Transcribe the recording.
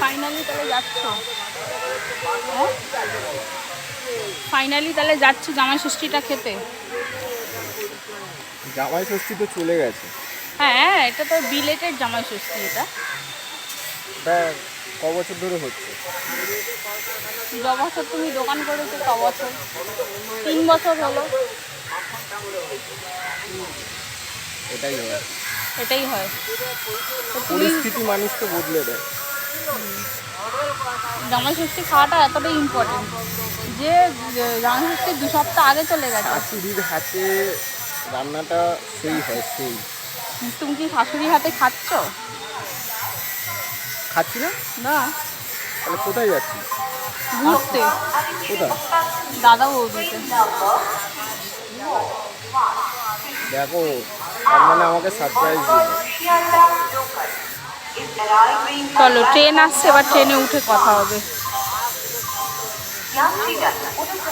Finally তাহলে যাচ্ছ? হ্যাঁ, ফাইনালি তাহলে যাচ্ছ জামাই ষষ্ঠীটা খেতে? জামাই ষষ্ঠী তো চলে গেছে। হ্যাঁ, এটা তো বিলেটেড জামাই ষষ্ঠী। এটা ক বছর ধরে হচ্ছে? য বছর তুমি দোকান করেছো ত বছর, 3 বছর হলো। এটাই হয়, এটাই হয়। তো তুমি পরিস্থিতি মানুষকে বদলে দেয়। জামাই ষষ্ঠী খাওয়াটা এতটাই ইম্পর্টেন্ট যে জামাই ষষ্ঠীর 2 সপ্তাহ আগে চলে গেছে। শাশুড়ির হাতে রান্নাটা সেই হয়, সেই। তুমি কি শাশুড়ির হাতে খাচ্ছ? খাচ্ছি না? না, তাহলে কোথায় যাচ্ছি? ঘুরতে। কোথায়? দাদা বৌদিতে। দেখো, তার মানে আমাকে সারপ্রাইজ দিল। চলো, ট্রেন আসছে, এবার ট্রেনে উঠে কথা হবে।